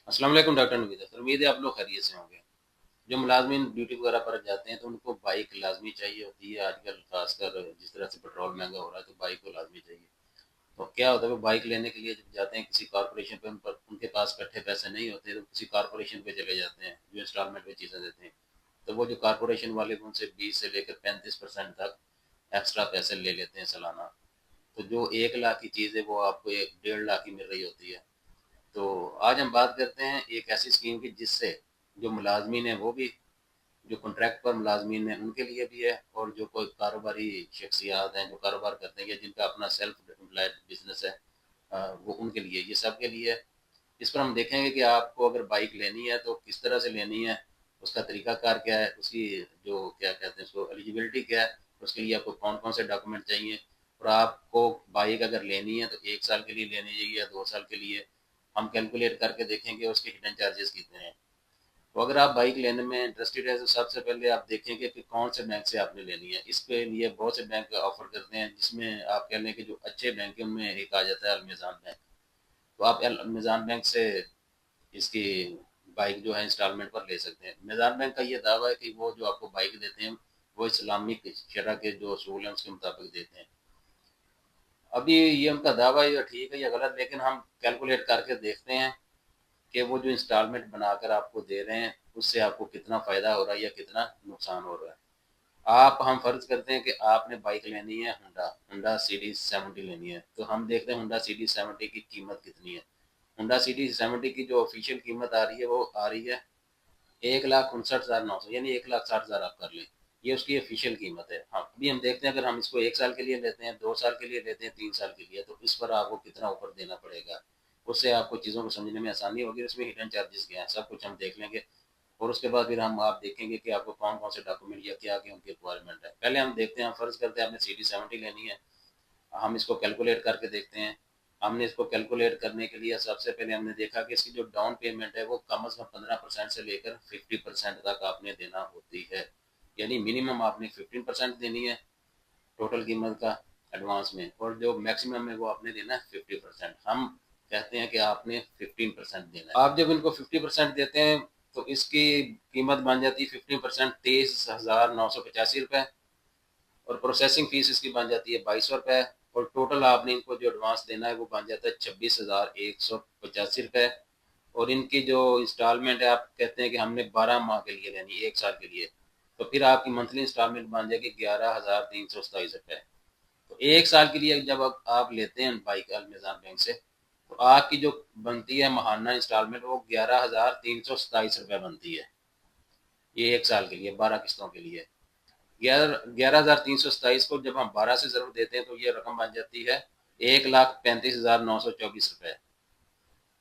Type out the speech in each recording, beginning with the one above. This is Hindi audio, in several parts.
अस्सलाम वालेकुम डॉक्टर नवीद सर, उम्मीद है आप लोग खैरियत से होंगे। जो मुलाजमीन ड्यूटी वगैरह पर जाते हैं तो उनको बाइक लाजमी चाहिए होती है। आजकल खासकर जिस तरह से पेट्रोल महंगा हो रहा है तो बाइक को लाजमी चाहिए। तो क्या होता है, वो बाइक लेने के लिए जब जाते हैं किसी कॉरपोरेशन पे, उन पर उनके पास इकट्ठे पैसे नहीं होते तो किसी कॉरपोरेशन पे चले जाते हैं जो इंस्टॉलमेंट पे चीज़ें देते हैं। तो वो जो कॉरपोरेशन वाले उनसे 20 से लेकर 35% तक एक्स्ट्रा पैसे ले लेते हैं सालाना। तो जो 1 लाख की चीज़ है वो आपको 1 1.5 लाख की मिल रही होती है। तो आज हम बात करते हैं एक ऐसी स्कीम की जिससे जो मुलाजमीन है वो भी, जो कॉन्ट्रैक्ट पर मुलाजमीन है उनके लिए भी है, और जो कोई कारोबारी शख्सियात हैं जो कारोबार करते हैं या जिनका अपना सेल्फ एम्प्लॉयड बिजनेस है, वो उनके लिए, ये सब के लिए है। इस पर हम देखेंगे कि आपको अगर बाइक लेनी है तो किस तरह से लेनी है, उसका तरीकाकार क्या है, उसकी जो क्या कहते हैं उसको एलिजिबिलिटी क्या है, उसके लिए आपको कौन कौन से डॉक्यूमेंट चाहिए, और आपको बाइक अगर लेनी है तो 1 साल के लिए लेनी चाहिए या 2 साल के लिए। हम कैलकुलेट करके देखेंगे उसके हिडन चार्जेस कितने हैं। तो अगर आप बाइक लेने में इंटरेस्टेड है तो सबसे पहले आप देखेंगे कि कौन से बैंक से आपने लेनी है। इसके लिए बहुत से बैंक ऑफर करते हैं, जिसमें आप कह लें कि जो अच्छे बैंक है उनमें एक आ जाता है अलमेज़ान बैंक। तो आप अलमेज़ान बैंक से इसकी बाइक जो है इंस्टॉलमेंट पर ले सकते हैं। मेज़ान बैंक का ये दावा है कि वो जो आपको बाइक देते हैं वो इस्लामिक शरह के जो असूल हैं उसके मुताबिक देते हैं। अभी ये उनका दावा है, ठीक है या गलत, लेकिन हम कैलकुलेट करके देखते हैं कि वो जो इंस्टॉलमेंट बनाकर आपको दे रहे हैं उससे आपको कितना फ़ायदा हो रहा है या कितना नुकसान हो रहा है। आप हम फर्ज करते हैं कि आपने बाइक लेनी है, हुंडा हुंडा CD 70 लेनी है, तो हम देखते हैं हुंडा CD 70 की कीमत कितनी है। हुंडा CD 70 की जो ऑफिशियल कीमत आ रही है वो आ रही है 1,59,900, यानी 1,60,000 आप कर लें। ये उसकी ऑफिशियल कीमत है। हाँ, अभी हम देखते हैं अगर हम इसको 1 साल के लिए लेते हैं, 2 साल के लिए लेते हैं, 3 साल के लिए, तो इस पर आपको कितना ऊपर देना पड़ेगा। उससे आपको चीज़ों को समझने में आसानी होगी। इसमें हिडन चार्जेस क्या है सब कुछ हम देख लेंगे। और उसके बाद फिर हम आप देखेंगे कि आपको कौन कौन से डॉक्यूमेंट या क्या क्या उनकी रिक्वायरमेंट है। पहले हम देखते हैं, हम फर्ज करते हैं आपने CD 70 लेनी है। हम इसको कैलकुलेट करके देखते हैं। हमने इसको कैलकुलेट करने के लिए सबसे पहले हमने देखा कि इसकी जो डाउन पेमेंट है वो कम से कम 15% से लेकर 50% तक आपने देना होती है। यानी मिनिमम आपने 15% देनी है टोटल कीमत का एडवांस में, और जो मैक्सिमम है वो आपने देना है 50%। हम कहते हैं कि आपने 15% देना है। आप जब इनको 50% देते हैं तो इसकी कीमत बन जाती है 15% 23,985 रुपये, और प्रोसेसिंग फीस इसकी बन जाती है 2200 रुपये। और टोटल आपने इनको जो एडवांस देना है वो बन जाता है 26,185 रुपये। और इनकी जो इंस्टॉलमेंट है, आप कहते हैं कि हमने 12 माह के लिए लेनी है, 1 साल के लिए, तो फिर आपकी मंथली इंस्टॉलमेंट बन जाएगी 11,327 रुपये। तो 1 साल के लिए जब आप लेते हैं बाइक अलमेज़ान बैंक से, तो आपकी जो बनती है महाना इंस्टॉलमेंट वो 11,327 रुपये बनती है। ये 1 साल के लिए 12 किस्तों के लिए 11,327 को जब हम 12 से जरूर देते हैं तो ये रकम बन जाती है 1,35,924 रुपये।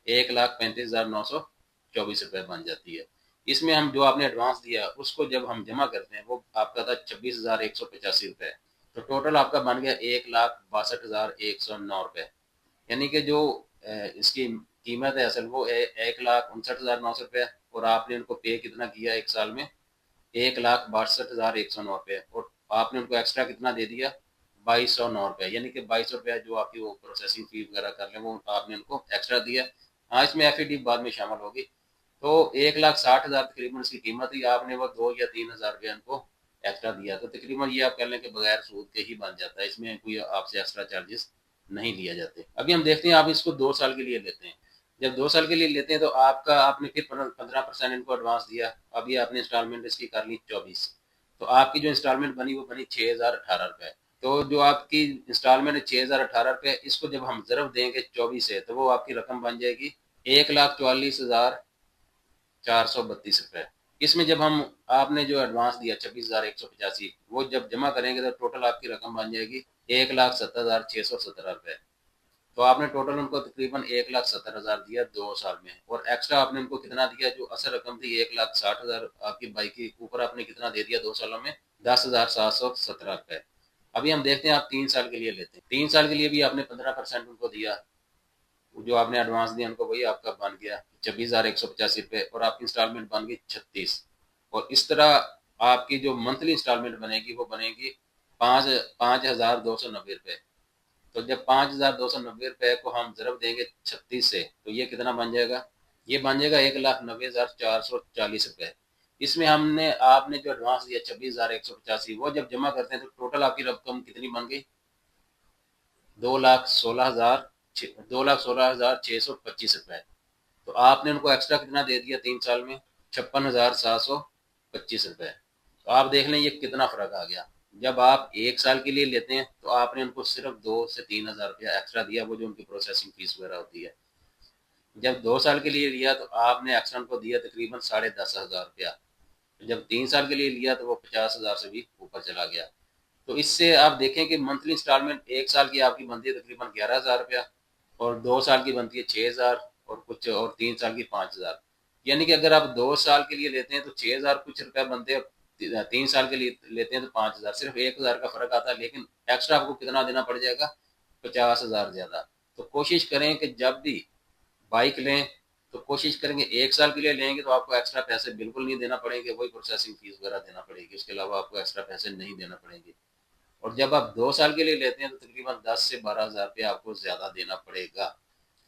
1,35,924 रुपये बन जाती है। इसमें हम जो आपने एडवांस दिया उसको जब हम जमा करते हैं वो आपका था 26,185 रुपये। तो टोटल आपका बन गया 1,62,109 रुपये। यानी कि जो इसकी कीमत है असल वो 1,59,900 रुपये, और आपने उनको पे कितना किया 1 साल में, 1,62,109 रुपये, और आपने उनको एक्स्ट्रा कितना दे दिया 2,209 रुपये। यानी कि 2,200 रुपये जो आपकी वो प्रोसेसिंग फी वगैरह कर लें वो आपने उनको एक्स्ट्रा दिया। हाँ, इसमें FAD बाद में शामिल होगी। तो 1,60,000 तकरीबन इसकी कीमत ही, आपने वो 2 या 3 हज़ार रुपये उनको एक्स्ट्रा दिया, तो तकरीबन ये आप कह लें कि बगैर सूद के ही बन जाता है। इसमें कोई आपसे एक्स्ट्रा चार्जेस नहीं लिया जाते। अभी हम देखते हैं आप इसको 2 साल के लिए लेते हैं। जब 2 साल के लिए लेते हैं तो आपका आपने फिर 15% इनको एडवांस दिया। अभी आपने इंस्टॉलमेंट इसकी कर ली 24, तो आपकी जो इंस्टॉलमेंट बनी वो बनी 6,018 रुपये। तो जो आपकी इंस्टॉलमेंट है 6,018 रुपये, इसको जब हम ज़रब देंगे 24 से तो वो आपकी रकम बन जाएगी 1,44,432 रुपये। इसमें जब हम आपने जो एडवांस दिया 26,185 वो जब जमा करेंगे तो टोटल आपकी रकम बन जाएगी 1,70,617 रुपये। तो आपने टोटल उनको तकरीबन 1,70,000 दिया 2 साल में, और एक्स्ट्रा आपने उनको कितना दिया, जो असल रकम थी 1,60,000 आपकी बाइक की ऊपर आपने कितना दे दिया 2 सालों में, 10,717 रुपये। अभी हम देखते हैं आप 3 साल के लिए लेते हैं। 3 साल के लिए भी आपने 15% उनको दिया, जो आपने एडवांस दिया उनको, वही आपका बन गया 26,185 रुपये, और आपकी इंस्टॉलमेंट बन गई 36। और इस तरह आपकी जो मंथली इंस्टॉलमेंट बनेगी वो बनेगी 5,5,290 रुपये। तो जब 5,290 रुपये को हम ज़रब देंगे 36 से तो ये कितना बन जाएगा, ये बन जाएगा 1,90,440 रुपये। इसमें हमने आपने जो एडवांस दिया 26,185, वो जब जमा करते हैं तो टोटल आपकी रकम कितनी बन गई? 2,16,625 रुपये। तो आपने उनको एक्स्ट्रा कितना दे दिया 3 साल में? 56,725 रुपये। तो आप देख लें ये कितना फर्क आ गया। जब आप 1 साल के लिए लेते हैं तो आपने उनको सिर्फ 2 से 3 हज़ार रुपया एक्स्ट्रा दिया, वो जो उनकी प्रोसेसिंग फीस वगैरह होती है। जब 2 साल के लिए लिया तो आपने एक्स्ट्रा उनको दिया तकरीबन 10,500 रुपया। जब 3 साल के लिए लिया तो वो 50,000 से भी ऊपर चला गया। तो इससे आप देखें कि मंथली इंस्टॉलमेंट 1 साल की आपकी बनती है तकरीबन 11,000 रुपया, और 2 साल की बनती है 6,000, और कुछ, और 3 साल की 5,000। यानी कि अगर आप 2 साल के लिए लेते हैं तो 6,000 कुछ रुपया बनते हैं, 3 साल के लिए लेते हैं तो 5,000, सिर्फ 1,000 का फर्क आता है, लेकिन एक्स्ट्रा आपको कितना देना पड़ जाएगा? 50,000 ज्यादा। तो कोशिश करें कि जब भी बाइक लें तो कोशिश करेंगे 1 साल के लिए लेंगे तो आपको एक्स्ट्रा पैसे बिल्कुल नहीं देना पड़ेंगे, वही प्रोसेसिंग फीस वगैरह देना पड़ेगी, उसके अलावा आपको एक्स्ट्रा पैसे नहीं देना पड़ेंगे। और जब आप 2 साल के लिए लेते हैं तो तकरीबन 10 से 12 हज़ार रुपया आपको ज्यादा देना पड़ेगा।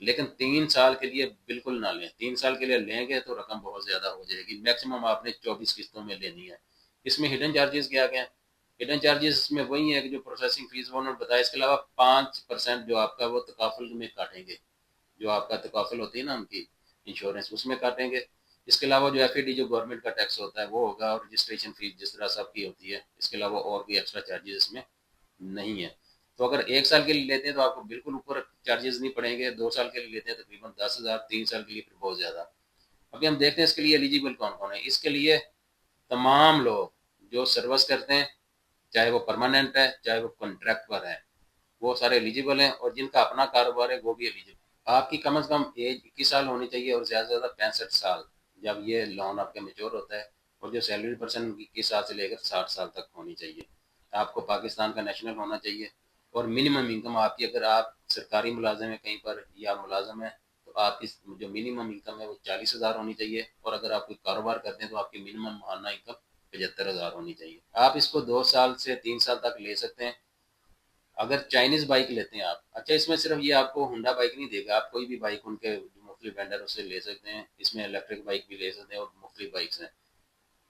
लेकिन 3 साल के लिए बिल्कुल ना लें, 3 साल के लिए लेंगे तो रकम बहुत ज्यादा हो जाएगी, मैक्सिमम आपने 24 किस्तों में लेनी है। इसमें हिडन चार्जेस क्या क्या है? हिडन चार्जेस में वही है कि जो प्रोसेसिंग फीस वो उन्होंने बताया, इसके अलावा 5% जो आपका वो तकाफुल में काटेंगे, जो आपका तकाफुल होती है ना उनकी इंश्योरेंस, उसमें काटेंगे। इसके अलावा जो एफ जो गवर्नमेंट का टैक्स होता है वो होगा, और रजिस्ट्रेशन फीस जिस तरह सबकी होती है। इसके अलावा और भी एक्स्ट्रा चार्जेस इसमें नहीं है। तो अगर 1 साल के लिए लेते हैं तो आपको बिल्कुल ऊपर चार्जेस नहीं पड़ेंगे, 2 साल के लिए लेते हैं तकरीबन 10,000, 3 साल के लिए फिर बहुत ज़्यादा। अभी हम देखते हैं इसके लिए एलिजिबल कौन कौन है। इसके लिए तमाम लोग जो सर्विस करते हैं, चाहे वो परमानेंट है चाहे वो कॉन्ट्रैक्ट पर है, वो सारे एलिजिबल हैं, और जिनका अपना कारोबार है वो भी एलिजिबल। आपकी कम से कम एज 21 साल होनी चाहिए, और ज़्यादा से ज़्यादा 65 साल जब ये लोन आपका मेच्योर होता है। और जो सैलरी पर्सन 21 साल से लेकर 60 साल तक होनी चाहिए। आपको पाकिस्तान का नेशनल होना चाहिए। और मिनिमम इनकम आपकी, अगर आप सरकारी मुलाजिम है कहीं पर या मुलाजम है, तो आपकी जो मिनिमम इनकम है वो 40,000 होनी चाहिए। और अगर आप कोई कारोबार करते हैं तो आपकी मिनिमम माहाना इनकम 75,000 होनी चाहिए। आप इसको 2 साल से 3 साल तक ले सकते हैं। अगर चाइनीज बाइक लेते हैं आप, अच्छा इसमें सिर्फ ये आपको होंडा बाइक नहीं देगा, आप कोई भी बाइक उनके मुख्तलिफ वेंडर से ले सकते हैं। इसमें इलेक्ट्रिक बाइक भी ले सकते हैं और मुख्तलिफ बाइक्स हैं।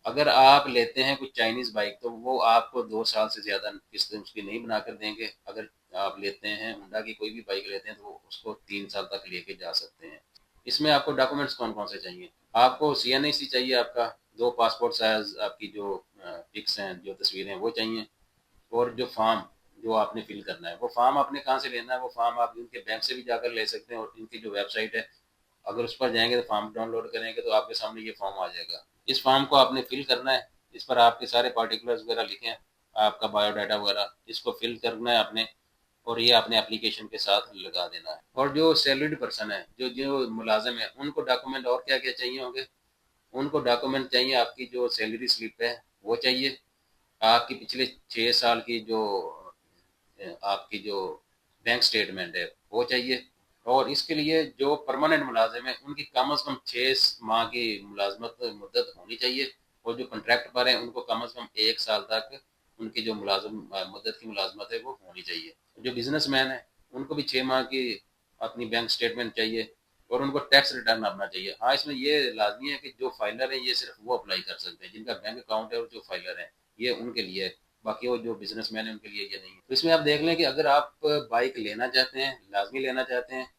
अगर आप लेते हैं कुछ चाइनीज बाइक तो वो आपको 2 साल से ज़्यादा किस्त उसकी नहीं बना कर देंगे। अगर आप लेते हैं होंडा की कोई भी बाइक लेते हैं तो वो उसको 3 साल तक लेके जा सकते हैं। इसमें आपको डॉक्यूमेंट्स कौन कौन से चाहिए? आपको CNIC चाहिए, आपका 2 पासपोर्ट साइज आपकी जो पिक्स हैं, जो तस्वीरें हैं वो चाहिए। और जो फॉर्म जो आपने फिल करना है, वो फॉर्म आपने कहाँ से लेना है? वो फॉर्म आप इनके बैंक से भी जाकर ले सकते हैं, और इनकी जो वेबसाइट है, अगर उस पर जाएंगे तो फॉर्म डाउनलोड करेंगे तो आपके सामने ये फॉर्म आ जाएगा। इस फॉर्म को आपने फिल करना है। इस पर आपके सारे पार्टिकुलर्स वगैरह लिखे हैं, आपका बायोडाटा वगैरह, इसको फिल करना है आपने। और ये अपने एप्लीकेशन के साथ लगा देना है। और जो सैलरीड पर्सन है, जो जो मुलाजिम है, उनको डॉक्यूमेंट और क्या क्या चाहिए होंगे? उनको डॉक्यूमेंट चाहिए, आपकी जो सैलरी स्लिप है वो चाहिए, आपकी पिछले 6 साल की जो आपकी जो बैंक स्टेटमेंट है वो चाहिए। और इसके लिए जो परमानेंट मुलाजिम है उनकी कम अज़ कम 6 माह की मुलाजमत मुद्दत होनी चाहिए। और जो कॉन्ट्रैक्ट पर हैं उनको कम अज़ कम 1 साल तक उनकी जो मुलाजम मुद्दत की मुलाजमत है वो होनी चाहिए। जो बिजनेसमैन है उनको भी 6 माह की अपनी बैंक स्टेटमेंट चाहिए। और उनको टैक्स रिटर्न अपना चाहिए। हाँ, इसमें ये लाजमी है कि जो फाइलर है ये सिर्फ वो अप्लाई कर सकते हैं जिनका बैंक अकाउंट है, और जो फाइलर है ये उनके लिए है। बाकी वो जो बिजनेसमैन है उनके लिए ये नहीं है। तो इसमें आप देख लें कि अगर आप बाइक लेना चाहते हैं, लाजमी लेना चाहते हैं,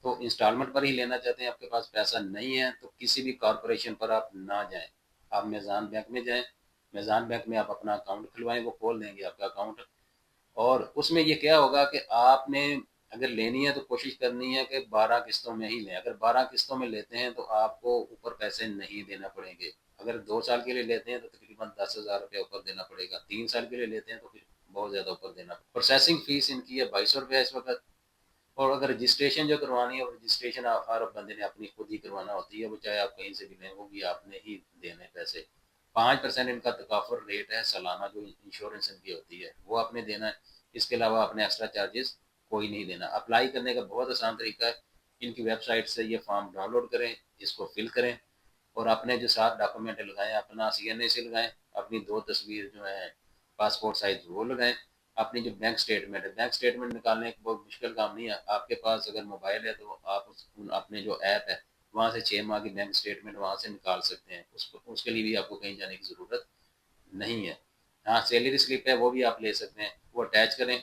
तो इंस्टॉलमेंट पर ही लेना चाहते हैं, आपके पास पैसा नहीं है, तो किसी भी कॉरपोरेशन पर आप ना जाएं, आप मेज़ान बैंक में जाएं। मेज़ान बैंक में आप अपना अकाउंट खुलवाएं, वो खोल देंगे आपका अकाउंट। और उसमें ये क्या होगा कि आपने अगर लेनी है तो कोशिश करनी है कि 12 किस्तों में ही लें। अगर 12 किस्तों में लेते हैं तो आपको ऊपर पैसे नहीं देना पड़ेंगे। अगर 2 साल के लिए लेते हैं तो तकरीबन 10,000 रुपया ऊपर देना पड़ेगा, 3 साल के लिए लेते हैं तो फिर बहुत ज़्यादा ऊपर देना। प्रोसेसिंग फीस इनकी है 2200 रुपया इस वक्त। और अगर रजिस्ट्रेशन जो करवानी है, वो रजिस्ट्रेशन हर बंदे ने अपनी खुद ही करवाना होती है, वो चाहे आप कहीं से भी लें वो भी आपने ही देने पैसे। 5% इनका तकाफुर रेट है सालाना, जो इंश्योरेंस इनकी होती है वो आपने देना है। इसके अलावा आपने एक्स्ट्रा चार्जेस कोई नहीं देना। अप्लाई करने का बहुत आसान तरीका है, इनकी वेबसाइट से ये फॉर्म डाउनलोड करें, इसको फिल करें, और अपने जो साथ डॉक्यूमेंट लगाएं, अपना CNA लगाएं, अपनी 2 तस्वीर जो है पासपोर्ट साइज वो लगाएं, अपनी जो बैंक स्टेटमेंट है, बैंक स्टेटमेंट निकालने का बहुत मुश्किल काम नहीं है। आपके पास अगर मोबाइल है तो आप उस अपने जो ऐप है वहाँ से 6 माह की बैंक स्टेटमेंट वहाँ से निकाल सकते हैं। उसके लिए भी आपको कहीं जाने की ज़रूरत नहीं है। हाँ, सैलरी स्लिप है वो भी आप ले सकते हैं, वो अटैच करें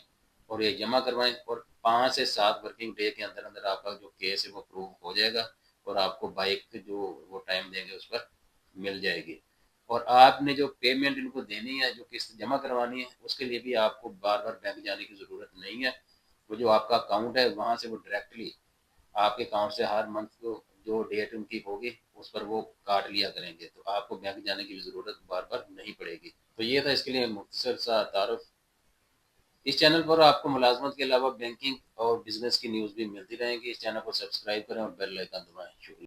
और ये जमा करवाएं, और 5 से 7 वर्किंग डे के अंदर अंदर आपका जो केस है वो प्रूव हो जाएगा, और आपको बाइक जो वो टाइम देंगे उस पर मिल जाएगी। और आपने जो पेमेंट इनको देनी है, जो किस्त जमा करवानी है, उसके लिए भी आपको बार बार बैंक जाने की ज़रूरत नहीं है। वो जो आपका अकाउंट है वहाँ से वो डायरेक्टली आपके अकाउंट से हर मंथ को जो डेट उनकी होगी उस पर वो काट लिया करेंगे, तो आपको बैंक जाने की भी ज़रूरत बार बार नहीं पड़ेगी। तो ये था इसके लिए मुख्तसर सा तारुफ। इस चैनल पर आपको मुलाजमत के अलावा बैंकिंग और बिजनेस की न्यूज़ भी मिलती रहेंगी। इस चैनल को सब्सक्राइब करें और बेल आइकन दबाएं। शुक्रिया।